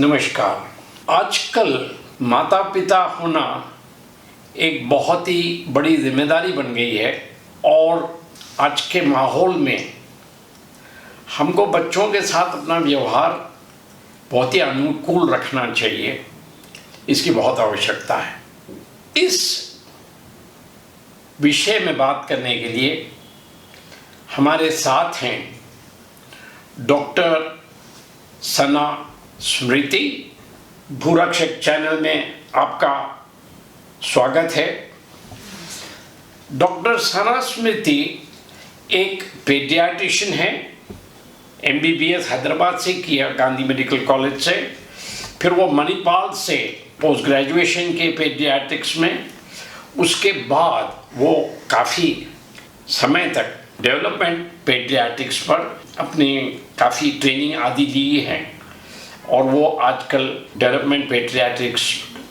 नमस्कार। आजकल माता पिता होना एक बहुत ही बड़ी जिम्मेदारी बन गई है और आज के माहौल में हमको बच्चों के साथ अपना व्यवहार बहुत ही अनुकूल रखना चाहिए, इसकी बहुत आवश्यकता है। इस विषय में बात करने के लिए हमारे साथ हैं डॉक्टर सना स्मृति। भूरक्षक चैनल में आपका स्वागत है। डॉक्टर सना स्मृति एक पेडियाट्रिशियन है, MBBS हैदराबाद से किया, गांधी मेडिकल कॉलेज से। फिर वो मणिपाल से पोस्ट ग्रेजुएशन के पेडियाट्रिक्स में, उसके बाद वो काफ़ी समय तक डेवलपमेंट पेडियाट्रिक्स पर अपनी काफ़ी ट्रेनिंग आदि ली है और वो आजकल डेवलपमेंट पेडियाट्रिक्स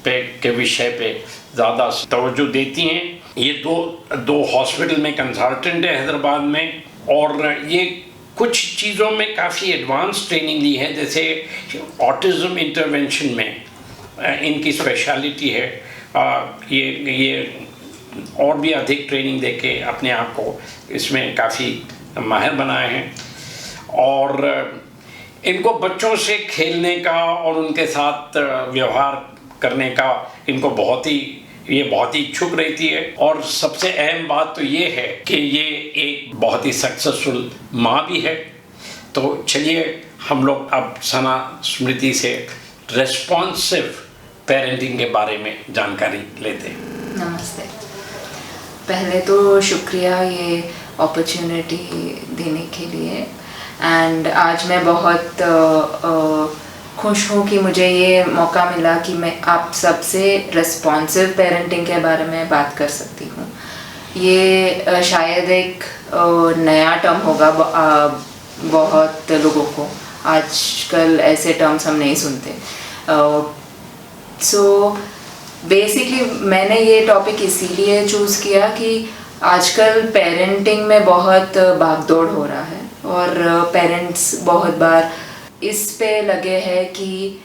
के विषय पे ज़्यादा तवज्जो देती हैं। ये दो हॉस्पिटल में कंसल्टेंट है हैदराबाद में, और ये कुछ चीज़ों में काफ़ी एडवांस ट्रेनिंग ली है, जैसे ऑटिज़म इंटरवेंशन में इनकी स्पेशलिटी है। ये और भी अधिक ट्रेनिंग देके अपने आप को इसमें काफ़ी माहिर बनाए हैं। और इनको बच्चों से खेलने का और उनके साथ व्यवहार करने का इनको बहुत ही इच्छुक रहती है। और सबसे अहम बात तो ये है कि ये एक बहुत ही सक्सेसफुल माँ भी है। तो चलिए हम लोग अब सना स्मृति से रेस्पॉन्सिव पेरेंटिंग के बारे में जानकारी लेते हैं। नमस्ते। पहले तो शुक्रिया ये अपॉर्चुनिटी देने के लिए, एंड आज मैं बहुत खुश हूँ कि मुझे ये मौका मिला कि मैं आप सबसे रिस्पॉन्सिव पेरेंटिंग के बारे में बात कर सकती हूँ। ये शायद एक नया टर्म होगा बहुत लोगों को, आजकल ऐसे टर्म्स हम नहीं सुनते। सो बेसिकली मैंने ये टॉपिक इसीलिए चूज़ किया कि आजकल पेरेंटिंग में बहुत भागदौड़ हो रहा है और पेरेंट्स बहुत बार इस पे लगे हैं कि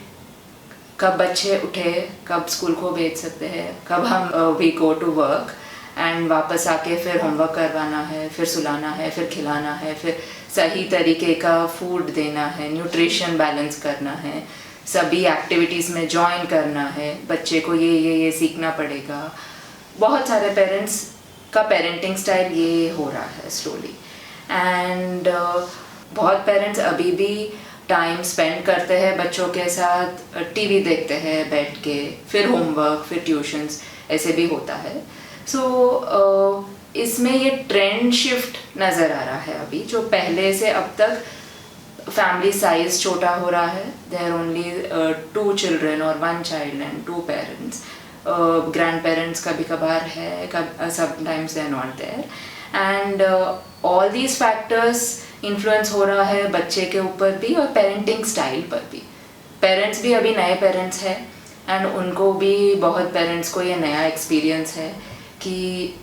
कब बच्चे उठे, कब स्कूल को भेज सकते हैं, कब हम we go to work and वापस आके फिर होमवर्क करवाना है, फिर सुलाना है, फिर खिलाना है, फिर सही तरीके का फूड देना है, न्यूट्रिशन बैलेंस करना है, सभी एक्टिविटीज़ में ज्वाइन करना है, बच्चे को ये सीखना पड़ेगा। बहुत सारे पेरेंट्स का पेरेंटिंग स्टाइल ये हो रहा है स्लोली, एंड बहुत पेरेंट्स अभी भी टाइम स्पेंड करते हैं बच्चों के साथ, टीवी देखते हैं बैठ के, फिर होमवर्क, फिर ट्यूशन्स, ऐसे भी होता है। सो इसमें ये ट्रेंड शिफ्ट नज़र आ रहा है अभी, जो पहले से अब तक फैमिली साइज छोटा हो रहा है। देयर ओनली 2 children और 1 child and 2 parents. Grandparents कभी कभार है, sometimes they are not there, and all these factors influence हो रहा है बच्चे के ऊपर भी और पेरेंटिंग स्टाइल पर भी। पेरेंट्स भी अभी नए पेरेंट्स हैं एंड उनको भी, बहुत पेरेंट्स को ये नया एक्सपीरियंस है कि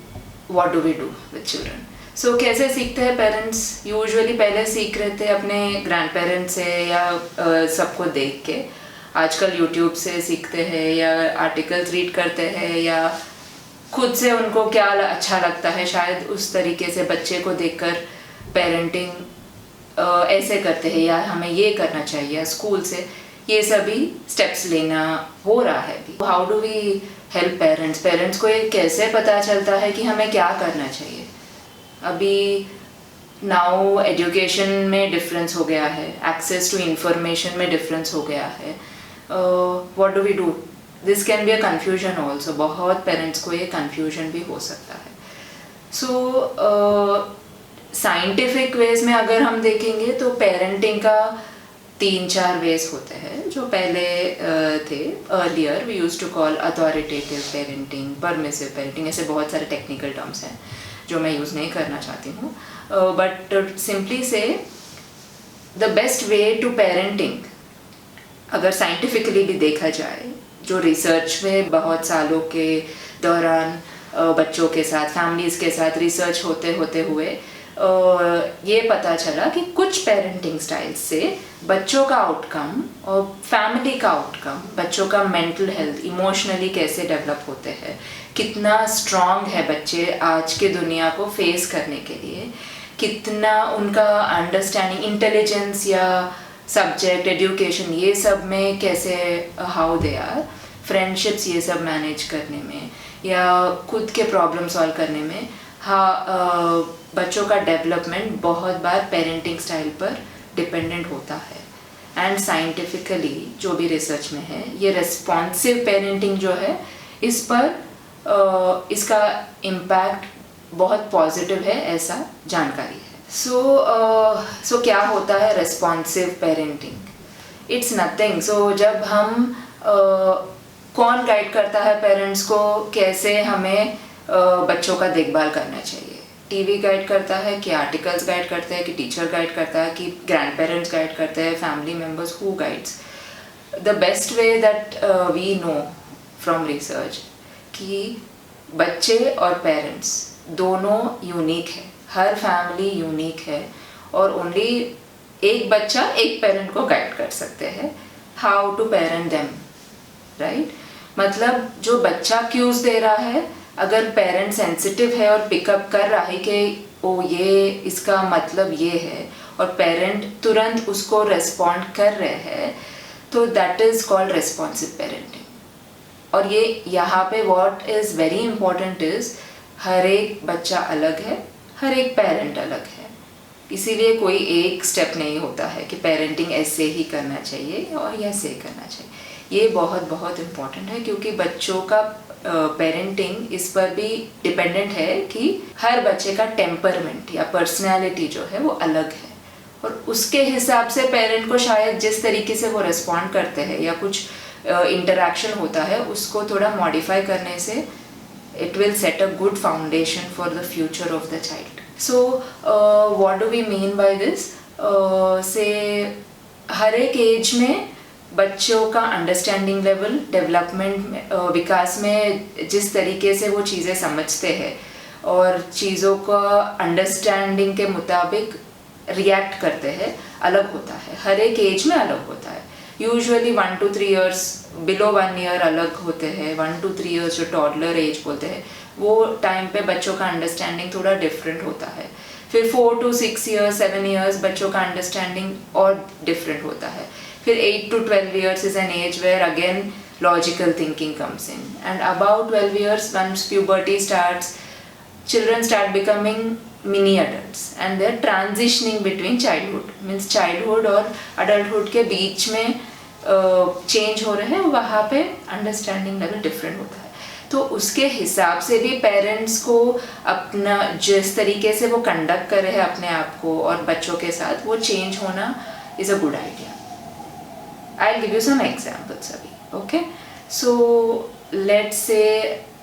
what do we do with children. सो कैसे सीखते हैं पेरेंट्स? यूजुअली पहले सीख रहे थे अपने ग्रैंड पेरेंट्स से या सबको देख के। आजकल यूट्यूब से सीखते हैं या आर्टिकल्स रीड करते हैं या खुद से उनको क्या अच्छा लगता है, शायद उस तरीके से बच्चे को देखकर पेरेंटिंग ऐसे करते हैं, या हमें ये करना चाहिए। स्कूल से ये सभी स्टेप्स लेना हो रहा है भी। How do we help parents? Parents को ये कैसे पता चलता है कि हमें क्या करना चाहिए? अभी नाउ एजुकेशन में डिफरेंस हो गया है, एक्सेस टू इंफॉर्मेशन में डिफरेंस हो गया है। What do we do? This can be a confusion also. बहुत पेरेंट्स को ये कन्फ्यूजन भी हो सकता है। सो साइंटिफिक वेज में अगर हम देखेंगे तो पेरेंटिंग का 3-4 वेज होते हैं जो पहले थे। Earlier we used to call authoritative parenting, permissive parenting, ऐसे बहुत सारे टेक्निकल टर्म्स हैं जो मैं यूज़ नहीं करना चाहती हूँ। बट सिंपली से the best way to parenting, अगर साइंटिफिकली भी देखा जाए, जो रिसर्च में बहुत सालों के दौरान बच्चों के साथ, फैमिलीज़ के साथ रिसर्च होते हुए ये पता चला कि कुछ पेरेंटिंग स्टाइल से बच्चों का आउटकम और फैमिली का आउटकम, बच्चों का मेंटल हेल्थ, इमोशनली कैसे डेवलप होते हैं, कितना स्ट्रांग है बच्चे आज के दुनिया को फेस करने के लिए, कितना उनका अंडरस्टैंडिंग, इंटेलिजेंस या सब्जेक्ट एजुकेशन, ये सब में कैसे, हाउ दे आर, फ्रेंडशिप्स ये सब मैनेज करने में या खुद के प्रॉब्लम सॉल्व करने में, हाँ, बच्चों का डेवलपमेंट बहुत बार पेरेंटिंग स्टाइल पर डिपेंडेंट होता है। एंड साइंटिफिकली जो भी रिसर्च में है, ये रिस्पॉन्सिव पेरेंटिंग जो है, इस पर इसका इम्पैक्ट बहुत पॉजिटिव है, ऐसा जानकारी है। सो क्या होता है रिस्पॉन्सिव पेरेंटिंग? It's nothing. सो जब हम कौन गाइड करता है पेरेंट्स को कैसे हमें बच्चों का देखभाल करना चाहिए? टीवी गाइड करता है कि आर्टिकल्स गाइड करते हैं कि टीचर गाइड करता है कि ग्रैंड पेरेंट्स गाइड करते हैं, family members, who guides? The best way that we know from research कि बच्चे और पेरेंट्स दोनों यूनिक है, हर फैमिली यूनिक है, और ओनली एक बच्चा एक पेरेंट को गाइड कर सकते हैं how to parent them, right? मतलब जो बच्चा क्यूज दे रहा है, अगर पेरेंट सेंसिटिव है और पिकअप कर रहा है कि ओ ये इसका मतलब ये है, और पेरेंट तुरंत उसको रेस्पॉन्ड कर रहे हैं, तो that is called responsive parenting. और ये यहाँ पे what is very important is हर एक बच्चा अलग है, हर एक पेरेंट अलग है, इसीलिए कोई एक स्टेप नहीं होता है कि पेरेंटिंग ऐसे ही करना चाहिए और ऐसे ही करना चाहिए। ये बहुत बहुत इम्पॉर्टेंट है, क्योंकि बच्चों का पेरेंटिंग इस पर भी डिपेंडेंट है कि हर बच्चे का टेम्परमेंट या पर्सनैलिटी जो है वो अलग है, और उसके हिसाब से पेरेंट को शायद जिस तरीके से वो रिस्पॉन्ड करते हैं या कुछ इंटरेक्शन होता है, उसको थोड़ा मॉडिफाई करने से it will set a good foundation for the future of the child. So what do we mean by this? से हर एक एज में बच्चों का अंडरस्टैंडिंग लेवल, डेवलपमेंट, विकास में जिस तरीके से वो चीज़ें समझते हैं और चीज़ों का अंडरस्टैंडिंग के मुताबिक रिएक्ट करते हैं, अलग होता है, हर एक एज में अलग होता है। Usually 1 to 3 years, below 1 year अलग होते हैं। 1 to 3 years जो टॉडलर एज बोलते हैं, वो टाइम पे बच्चों का अंडरस्टैंडिंग थोड़ा डिफरेंट होता है। फिर 4 to 6 years, 7 years बच्चों का अंडरस्टैंडिंग और डिफरेंट होता है। फिर 8 to 12 years is an age where again logical thinking comes in, and about 12 years once puberty starts, children start becoming mini adults and they're transitioning between childhood, means childhood और adulthood के बीच में change हो रहे हैं, वहाँ पे understanding level different होता है। तो उसके हिसाब से भी पेरेंट्स को अपना जिस तरीके से वो कंडक्ट कर रहे हैं अपने आप को और बच्चों के साथ, वो चेंज होना is a good idea. I give you some examples अभी, okay? So let's say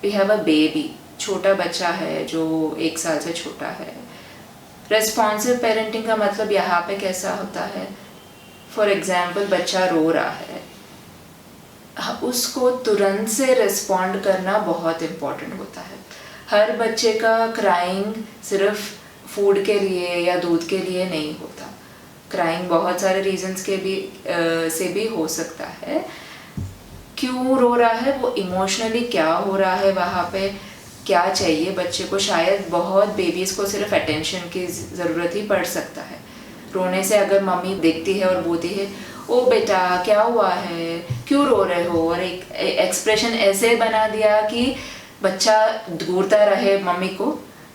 we have a baby, छोटा बच्चा है जो 1 साल से छोटा है। रेस्पॉन्सिव पेरेंटिंग का मतलब यहाँ पे कैसा होता है? फॉर एग्जाम्पल बच्चा रो रहा है, उसको तुरंत से रिस्पॉन्ड करना बहुत इम्पोर्टेंट होता है। हर बच्चे का क्राइंग सिर्फ फूड के लिए या दूध के लिए नहीं होता, क्राइंग बहुत सारे रीजंस के भी से भी हो सकता है। क्यों रो रहा है, वो इमोशनली क्या हो रहा है, वहाँ पे क्या चाहिए बच्चे को? शायद बहुत बेबीज़ को सिर्फ अटेंशन की ज़रूरत ही पड़ सकता है। रोने से अगर मम्मी देखती है और बोलती है ओ बेटा क्या हुआ है, क्यों रो रहे हो, और एक एक्सप्रेशन ऐसे बना दिया कि बच्चा घूरता रहे मम्मी को,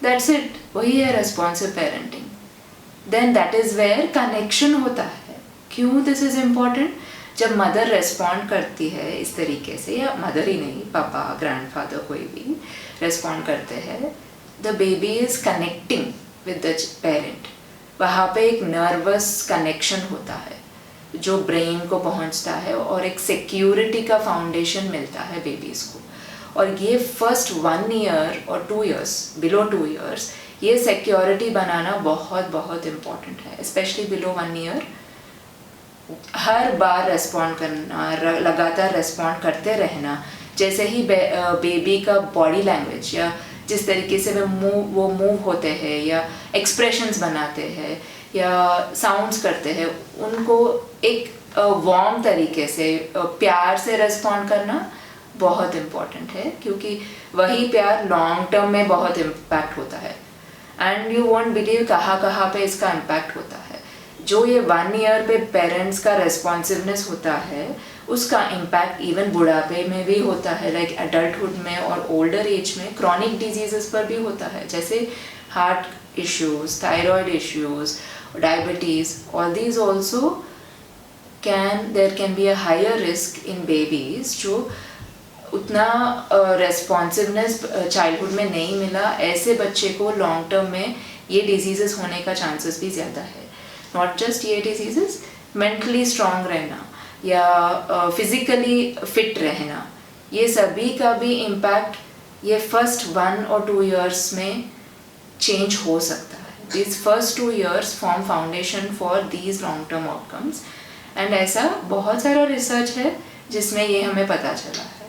दैट्स इट, वही है responsive parenting. Then that is where connection होता है। क्यों दिस इज़ इम्पॉर्टेंट? जब मदर रेस्पॉन्ड करती है इस तरीके से, या मदर ही नहीं, पापा, ग्रैंडफादर, कोई भी रेस्पॉन्ड करते हैं, the baby is connecting with the parent. वहाँ पे एक नर्वस कनेक्शन होता है जो ब्रेन को पहुँचता है और एक सिक्योरिटी का फाउंडेशन मिलता है बेबीज़ को। और ये फर्स्ट 1 year और 2 years, बिलो 2 years, ये सिक्योरिटी बनाना बहुत बहुत इम्पॉर्टेंट है, स्पेशली बिलो 1 year। हर बार रेस्पॉन्ड करना, लगातार रेस्पॉन्ड करते रहना। जैसे ही बेबी का बॉडी लैंग्वेज या जिस तरीके से वो मूव होते हैं या एक्सप्रेशंस बनाते हैं या साउंड्स करते हैं, उनको एक वार्म तरीके से प्यार से रेस्पॉन्ड करना बहुत इम्पॉर्टेंट है, क्योंकि वही प्यार लॉन्ग टर्म में बहुत इम्पैक्ट होता है। एंड यू वोंट बिलीव कहाँ कहाँ पे इसका इम्पैक्ट होता है। जो ये 1 ईयर पे पेरेंट्स का रेस्पॉन्सिवनेस होता है, उसका इम्पैक्ट इवन बुढ़ापे में भी होता है, लाइक एडल्टहुड में और ओल्डर एज में क्रॉनिक डिजीजेस पर भी होता है, जैसे heart issues, thyroid issues, diabetes. All these also there can be a higher risk in babies जो उतना रेस्पॉन्सिवनेस चाइल्डहुड में नहीं मिला। ऐसे बच्चे को लॉन्ग टर्म में ये डिजीजेस होने का चांसेस भी ज़्यादा है। नॉट जस्ट ये डिजीजेस, मेंटली स्ट्रांग रहना या फिजिकली फिट रहना, ये सभी का भी इम्पैक्ट ये फर्स्ट 1 और 2 ईयर्स में चेंज हो सकता है। This first 2 years form foundation for these long term outcomes. And ऐसा बहुत सारा रिसर्च है जिसमें ये हमें पता चला है,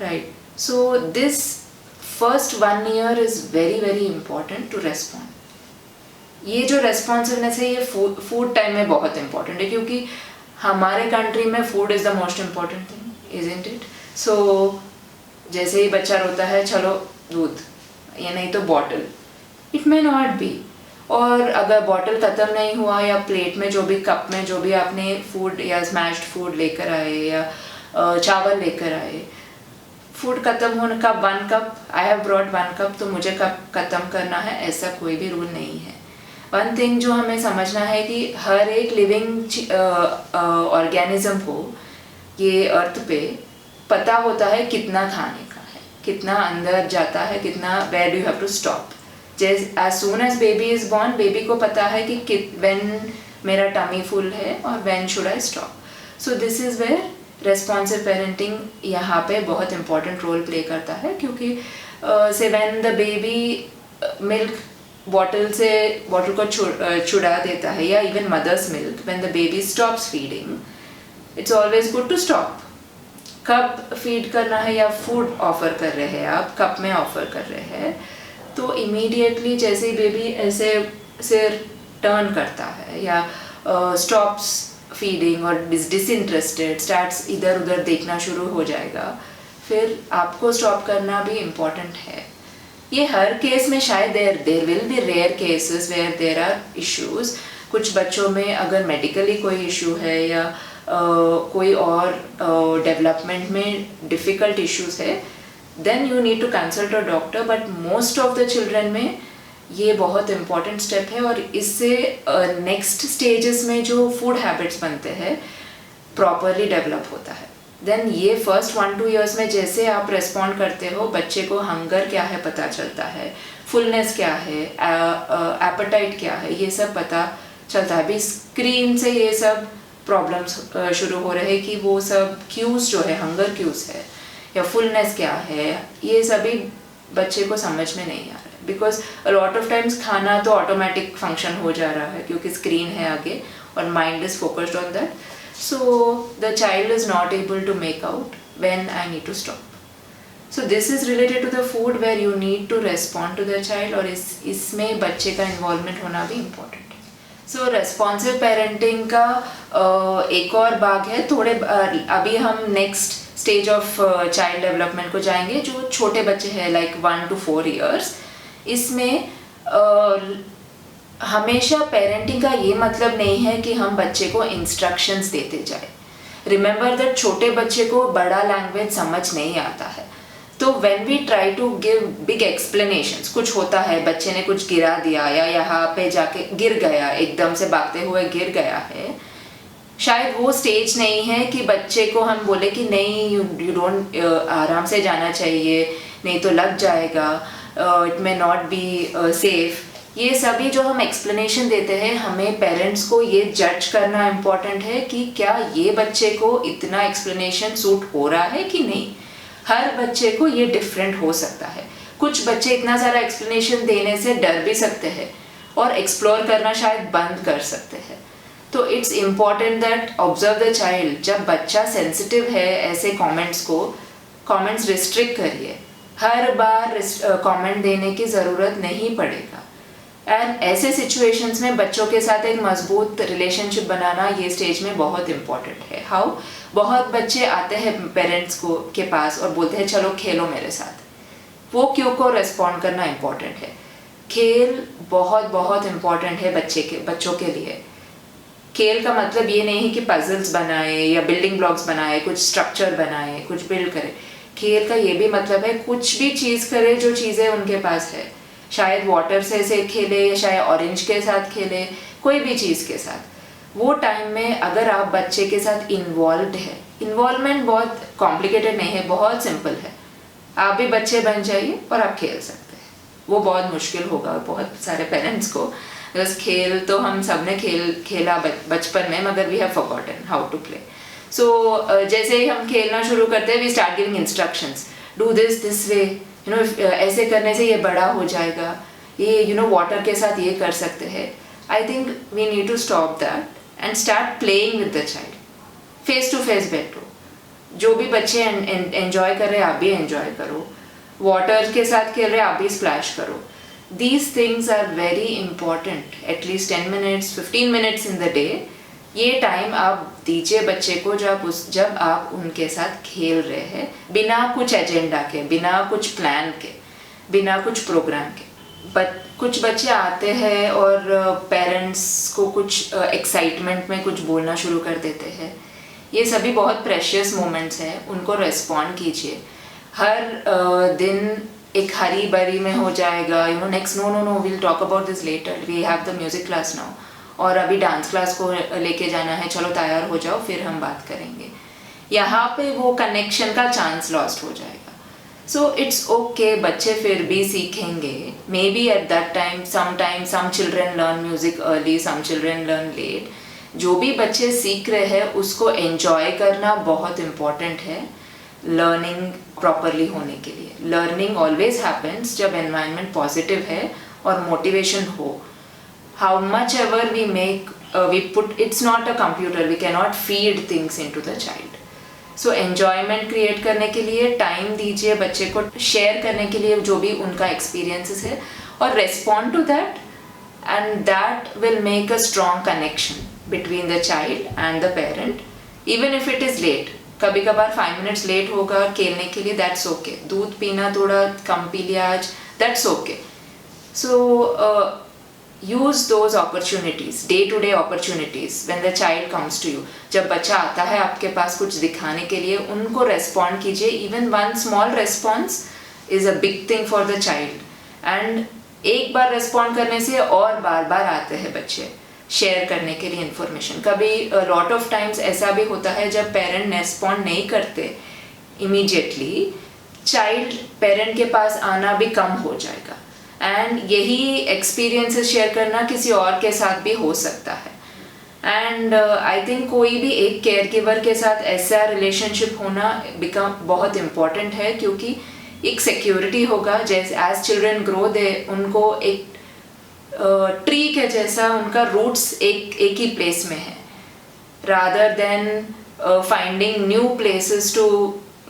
right. So this first 1 year is very very important to respond. ये जो रेस्पॉन्सिवनेस है ये फूड टाइम में बहुत इंपॉर्टेंट है, क्योंकि हमारे कंट्री में food is the most important thing, isn't it. So जैसे ही बच्चा रोता है, चलो दूध, या नहीं तो bottle, it may not be. और अगर बॉटल ख़त्म नहीं हुआ या प्लेट में जो भी, कप में जो भी आपने फूड या स्मैश्ड फूड लेकर आए या चावल लेकर आए, फूड ख़त्म होने का 1 cup, I have brought 1 cup, तो मुझे कप ख़त्म करना है, ऐसा कोई भी रूल नहीं है। वन थिंग जो हमें समझना है कि हर एक लिविंग ऑर्गेनिज्म को ये अर्थ पे पता होता है कितना खाने का है, कितना अंदर जाता है, कितना, where do you have to stop. As soon as baby is born, baby को पता है कि व्हेन मेरा टमी फुल है और when should I stop. So this is where responsive parenting यहाँ पे बहुत इंपॉर्टेंट रोल प्ले करता है, क्योंकि से when the baby milk bottle को छुड़ा देता है, या even mother's milk, when the baby stops feeding, it's always good to stop. कब फीड करना है या फूड ऑफर कर रहे हैं आप, कप में ऑफर कर रहे हैं, तो इमीडिएटली जैसे ही बेबी ऐसे सिर टर्न करता है या स्टॉप्स फीडिंग और डिसइंटरेस्टेड, स्टार्ट्स इधर उधर देखना शुरू हो जाएगा, फिर आपको स्टॉप करना भी इम्पॉर्टेंट है। ये हर केस में शायद there will be rare cases where there are issues. कुछ बच्चों में अगर मेडिकली कोई इशू है या कोई और डेवलपमेंट में डिफ़िकल्ट इश्यूज है, then you need to consult a doctor. But most of the children में ये बहुत इंपॉर्टेंट स्टेप है, और इससे नेक्स्ट स्टेजेस में जो फूड हैबिट्स बनते हैं प्रॉपरली डेवलप होता है। देन ये फर्स्ट 1-2 ईयर्स में जैसे आप रेस्पॉन्ड करते हो, बच्चे को हंगर क्या है पता चलता है, फुलनेस क्या है, एपेटाइट क्या है, ये सब पता चलता है। अभी स्क्रीन से ये सब प्रॉब्लम्स शुरू हो रहे हैं कि वो सब क्यूज जो है, हंगर क्यूज है या फुलनेस क्या है, ये सभी बच्चे को समझ में नहीं आ रहा है, because a lot of times खाना तो ऑटोमेटिक फंक्शन हो जा रहा है क्योंकि स्क्रीन है आगे और mind is focused on that. So the child is not able to make out when I need to stop. So this is related to the food where you need to respond to the child, और इसमें बच्चे का involvement होना भी important है। So responsive parenting का एक और भाग है, थोड़े अभी हम next stage of child development को जाएंगे, जो छोटे बच्चे हैं like 1 to 4 years। इसमें हमेशा पेरेंटिंग का ये मतलब नहीं है कि हम बच्चे को इंस्ट्रक्शंस देते जाए। रिमेंबर दैट छोटे बच्चे को बड़ा लैंग्वेज समझ नहीं आता है, तो when we try to give big explanations, कुछ होता है बच्चे ने कुछ गिरा दिया या यहाँ पे जाके गिर गया, एकदम से भागते हुए गिर गया है, शायद वो स्टेज नहीं है कि बच्चे को हम बोले कि नहीं यू डोंट, आराम से जाना चाहिए, नहीं तो लग जाएगा, it may not be safe. ये सभी जो हम एक्सप्लेनेशन देते हैं, हमें पेरेंट्स को ये जज करना इम्पॉर्टेंट है कि क्या ये बच्चे को इतना एक्सप्लेनेशन सूट हो रहा है कि नहीं। हर बच्चे को ये डिफरेंट हो सकता है। कुछ बच्चे इतना सारा एक्सप्लेनेशन देने से डर भी सकते हैं और एक्सप्लोर करना शायद बंद कर सकते हैं। तो it's important that observe the child. जब बच्चा सेंसिटिव है ऐसे कमेंट्स रिस्ट्रिक्ट करिए, हर बार कमेंट देने की ज़रूरत नहीं पड़ेगा। एंड ऐसे सिचुएशंस में बच्चों के साथ एक मजबूत रिलेशनशिप बनाना ये स्टेज में बहुत इम्पोर्टेंट है। हाउ, बहुत बच्चे आते हैं पेरेंट्स को के पास और बोलते हैं चलो खेलो मेरे साथ। वो क्यों को रेस्पॉन्ड करना इम्पोर्टेंट है। खेल बहुत बहुत इम्पोर्टेंट है बच्चों के लिए। खेल का मतलब ये नहीं कि पजल्स बनाए या बिल्डिंग ब्लॉक्स बनाए, कुछ स्ट्रक्चर बनाए, कुछ बिल्ड करे। खेल का ये भी मतलब है कुछ भी चीज़ करे जो चीज़ें उनके पास है। शायद वाटर से खेले, शायद ऑरेंज के साथ खेले, कोई भी चीज़ के साथ। वो टाइम में अगर आप बच्चे के साथ इन्वॉल्व है, इन्वॉल्वमेंट बहुत कॉम्प्लिकेटेड नहीं है, बहुत सिंपल है। आप भी बच्चे बन जाइए और आप खेल सकते हैं। वो बहुत मुश्किल होगा बहुत सारे पेरेंट्स को, बस खेल तो हम सब ने खेला बचपन में, मगर we have forgotten how to play. So जैसे ही हम खेलना शुरू करते हैं, we start giving instructions, do this way, ऐसे करने से ये बड़ा हो जाएगा, ये वाटर के साथ ये कर सकते हैं। I think we need to stop that and start playing with the child. Face to face बैठो, जो भी बच्चे एंजॉय कर रहे हैं आप भी एंजॉय करो, वाटर के साथ खेल रहे आप भी स्प्लैश करो। These things are very important, at least 10 minutes, 15 minutes in the day. ये टाइम आप दीजिए बच्चे को जब आप उनके साथ खेल रहे हैं, बिना कुछ एजेंडा के, बिना कुछ प्लान के, बिना कुछ प्रोग्राम के। कुछ बच्चे आते हैं और पेरेंट्स को कुछ एक्साइटमेंट में कुछ बोलना शुरू कर देते हैं। ये सभी बहुत प्रेशियस मोमेंट्स हैं, उनको रेस्पॉन्ड कीजिए। हर दिन एक हरी बरी में हो जाएगा, next no will talk about this later, we have the music class now, और अभी डांस क्लास को लेके जाना है, चलो तैयार हो जाओ फिर हम बात करेंगे। यहाँ पे वो कनेक्शन का चांस लॉस्ट हो जाएगा। सो इट्स ओके, बच्चे फिर भी सीखेंगे। Maybe at that time some children learn music early, some children learn late. जो भी बच्चे सीख रहे हैं उसको एंजॉय करना बहुत इम्पोर्टेंट है लर्निंग प्रॉपरली होने के लिए। लर्निंग ऑलवेज हैपन्स जब एनवायरनमेंट पॉजिटिव है और मोटिवेशन हो। How much ever we make we put, it's not a computer, we can not feed things into the child. So enjoyment create करने के लिए टाइम दीजिए बच्चे को, शेयर करने के लिए जो भी उनका एक्सपीरियंसेस है, और respond to that, and that will make a strong connection between the child and the parent, even if it is late. कभी कभार 5 मिनट्स लेट होगा खेलने के लिए, दैट्स ओके। दूध पीना थोड़ा कम पी लिया आज, that's okay. So use those opportunities, day to day opportunities when the child comes to you. जब बच्चा आता है आपके पास कुछ दिखाने के लिए, उनको रेस्पॉन्ड कीजिए। Even one small response is a big thing for the child. And एक बार रेस्पॉन्ड करने से और बार बार आते हैं बच्चे शेयर करने के लिए इन्फॉर्मेशन। कभी लॉट ऑफ टाइम्स ऐसा भी होता है जब पेरेंट रेस्पॉन्ड नहीं करते इमीडिएटली, चाइल्ड पेरेंट के पास आना भी कम हो जाएगा। एंड यही एक्सपीरियंसेस शेयर करना किसी और के साथ भी हो सकता है। एंड आई थिंक कोई भी एक केयर गिवर के साथ ऐसा रिलेशनशिप होना बहुत इम्पॉर्टेंट है, क्योंकि एक सिक्योरिटी होगा। जैसे एज चिल्ड्रन ग्रो दे, उनको एक ट्री के जैसा उनका रूट्स एक ही प्लेस में है, rather than finding new places to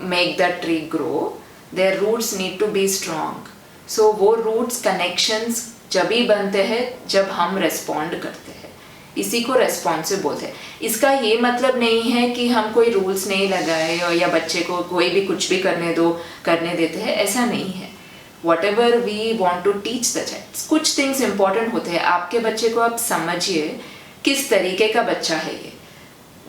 make that tree grow, their roots need to be strong. So वो रूट्स कनेक्शंस जब ही बनते हैं जब हम रेस्पॉन्ड करते हैं। इसी को रेस्पॉन्सिव बोलते हैं। इसका ये मतलब नहीं है कि हम कोई रूल्स नहीं लगाए या बच्चे को कोई भी कुछ भी करने देते हैं, ऐसा नहीं है। whatever we want to teach the child, कुछ things important होते हैं। आपके बच्चे को आप समझिए किस तरीके का बच्चा है ये,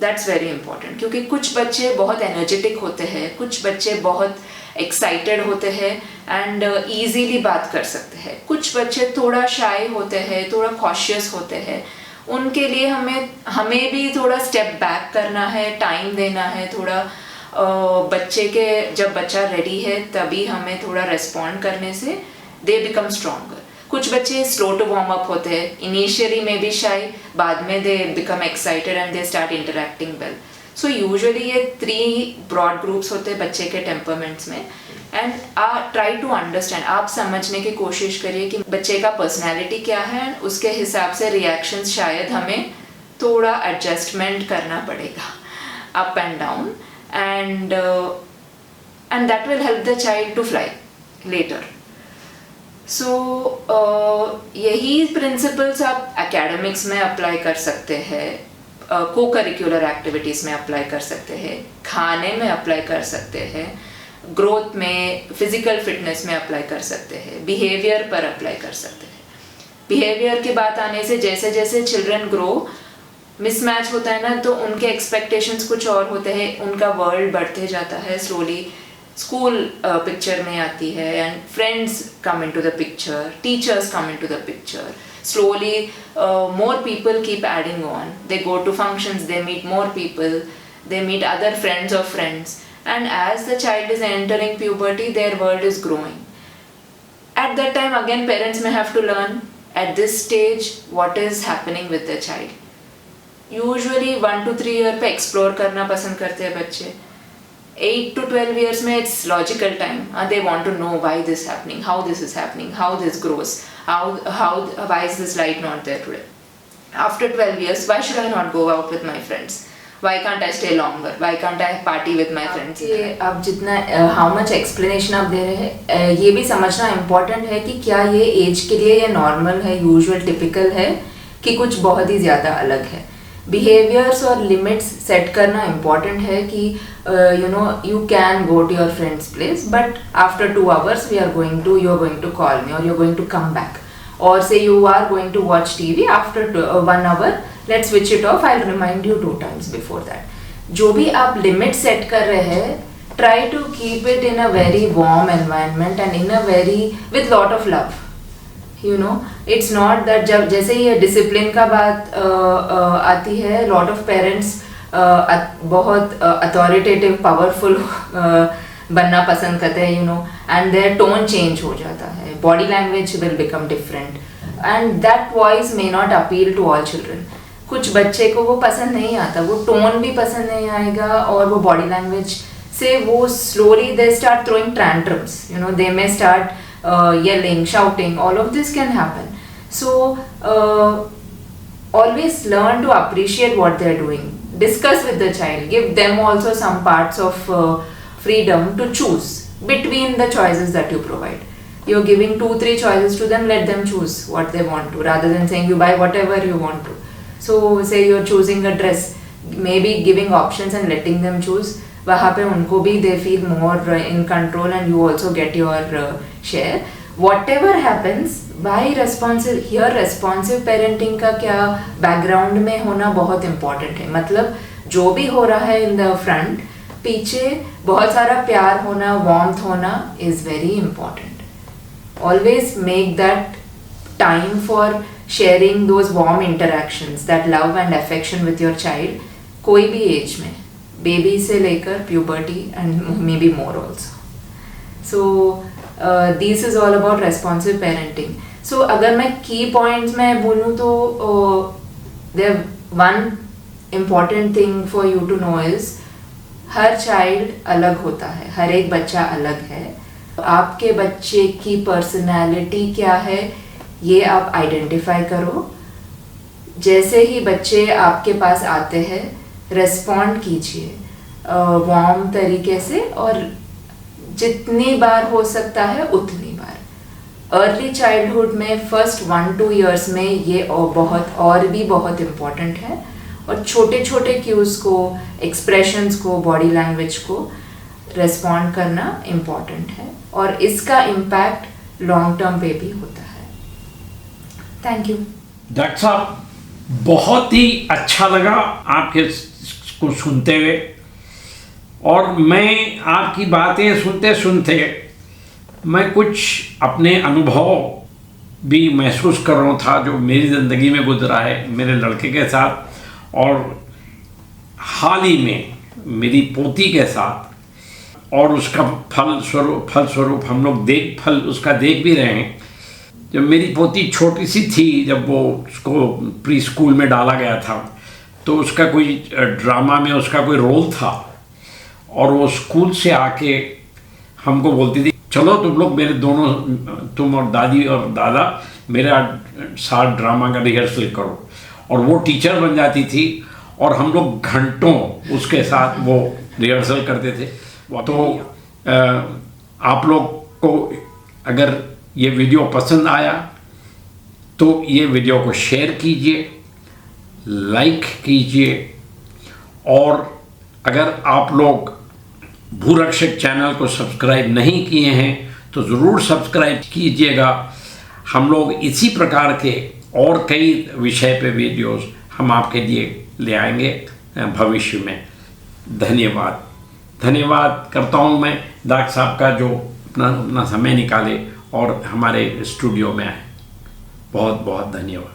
that's very important। क्योंकि कुछ बच्चे बहुत एनर्जेटिक होते हैं, कुछ बच्चे बहुत एक्साइटेड होते हैं एंड ईजीली बात कर सकते हैं। कुछ बच्चे थोड़ा शाय होते हैं, थोड़ा कॉशियस होते हैं। उनके लिए हमें भी थोड़ा स्टेप बैक करना है, टाइम देना है थोड़ा। बच्चे के जब बच्चा रेडी है तभी हमें थोड़ा रेस्पॉन्ड करने से दे बिकम स्ट्रॉन्गर। कुछ बच्चे स्लो टू वार्म अप होते हैं, इनिशियली में भी शाय, बाद में they become excited and they start interacting well. So usually ये 3 ब्रॉड ग्रुप्स होते हैं बच्चे के टेम्परमेंट्स में। एंड ट्राई टू अंडरस्टैंड, आप समझने की कोशिश करिए कि बच्चे का पर्सनैलिटी क्या है, उसके हिसाब से रिएक्शंस शायद हमें थोड़ा एडजस्टमेंट करना पड़ेगा, up and down, and that will help the child to fly. later. So यही प्रिंसिपल्स आप एकेडमिक्स में अप्लाई कर सकते हैं, को करिकुलर एक्टिविटीज़ में अप्लाई कर सकते हैं, खाने में अप्लाई कर सकते हैं, ग्रोथ में, फिजिकल फिटनेस में अप्लाई कर सकते हैं, बिहेवियर पर अप्लाई कर सकते हैं। बिहेवियर की बात आने से जैसे जैसे चिल्ड्रन ग्रो मिसमैच होता है ना, तो उनके एक्सपेक्टेशंस कुछ और होते हैं, उनका वर्ल्ड बढ़ते जाता है स्लोली। स्कूल पिक्चर में आती है and friends come into the picture, teachers come into the picture, slowly more people keep adding on. They go to functions, they meet more people, they meet other friends of friends, and as the child is entering puberty, their world is growing. At that time again parents may have to learn at this stage what is happening with the child. Usually 1 to 3 year पे explore करना पसंद करते हैं बच्चे. 8 to 12 years में it's logical time. They want to know why this is happening, how this is happening, how this grows, why is this light not there today. After 12 years, why should I not go out with my friends? Why can't I stay longer? Why can't I party with my friends? ये आप जितना how much explanation आप दे रहे हैं, ये भी समझना important है कि क्या ये एज के लिए ये नॉर्मल है, यूजुअल, टिपिकल है कि कुछ बहुत ही ज़्यादा अलग है. बिहेवियर्स और लिमिट्स सेट करना इम्पॉर्टेंट है कि you can go to your friend's place, but after 2 hours you are going to call me or you're going to come back, or say you are going to watch TV after 1 hour, let's switch it off, I'll remind you 2 times before that. जो भी आप limit set कर रहे हैं, try to keep it in a very warm environment and in a very with lot of love. It's not that जब जैसे ये discipline का बात आती है, लॉट ऑफ पेरेंट्स बहुत अथॉरिटेटिव पावरफुल बनना पसंद करते हैं, एंड देयर टोन चेंज हो जाता है, body language will become different and that voice may not appeal to all children. कुछ बच्चे को वो पसंद नहीं आता, वो टोन भी पसंद नहीं आएगा और वो बॉडी लैंग्वेज से वो slowly they start throwing tantrums, they may start yelling, shouting, all of this can happen. So always learn to appreciate what they are doing. Discuss with the child, give them also some parts of freedom to choose between the choices that you provide. You're giving 2-3 choices to them, let them choose what they want to, rather than saying you buy whatever you want to. So say you're choosing a dress, maybe giving options and letting them choose. वहाँ पे उनको भी they feel more in control and you also get your share. Whatever happens, by responsive parenting का क्या background में होना बहुत important है. मतलब जो भी हो रहा है in the front, पीछे बहुत सारा प्यार होना, warmth होना is very important. Always make that time for sharing those warm interactions, that love and affection with your child, कोई भी age में, बेबी से लेकर puberty and maybe more also. So this is all about responsive parenting. So अगर मैं key points में बोलूँ तो there one important thing for you to know is हर चाइल्ड अलग होता है, हर एक बच्चा अलग है. आपके बच्चे की पर्सनैलिटी क्या है ये आप आइडेंटिफाई करो. जैसे ही बच्चे आपके पास आते हैं रेस्पॉन्ड कीजिए वार्म तरीके से, और जितनी बार हो सकता है उतनी बार. अर्ली चाइल्डहुड में फर्स्ट 1-2 इयर्स में ये और भी बहुत इम्पॉर्टेंट है. और छोटे छोटे क्यूज को, एक्सप्रेशंस को, बॉडी लैंग्वेज को रेस्पॉन्ड करना इम्पॉर्टेंट है, और इसका इम्पैक्ट लॉन्ग टर्म पे भी होता है. Thank you. डॉक्टर साहब, बहुत ही अच्छा लगा आपके को सुनते हुए, और मैं आपकी बातें सुनते सुनते मैं कुछ अपने अनुभव भी महसूस कर रहा था जो मेरी ज़िंदगी में गुजरा है मेरे लड़के के साथ, और हाल ही में मेरी पोती के साथ, और उसका फलस्वरूप हम लोग उसका देख भी रहे हैं. जब मेरी पोती छोटी सी थी, जब वो उसको प्री स्कूल में डाला गया था, तो उसका कोई ड्रामा में उसका कोई रोल था, और वो स्कूल से आके हमको बोलती थी चलो तुम लोग मेरे दोनों, तुम और दादी और दादा मेरा साथ ड्रामा का रिहर्सल करो. और वो टीचर बन जाती थी और हम लोग घंटों उसके साथ वो रिहर्सल करते थे. तो आप लोग को अगर ये वीडियो पसंद आया तो ये वीडियो को शेयर कीजिए, लाइक कीजिए, और अगर आप लोग भूरक्षक चैनल को सब्सक्राइब नहीं किए हैं तो ज़रूर सब्सक्राइब कीजिएगा। हम लोग इसी प्रकार के और कई विषय पे वीडियोस हम आपके लिए ले आएंगे भविष्य में। धन्यवाद करता हूँ मैं दाग साहब का, जो अपना समय निकाले और हमारे स्टूडियो में आए। बहुत बहुत धन्यवाद।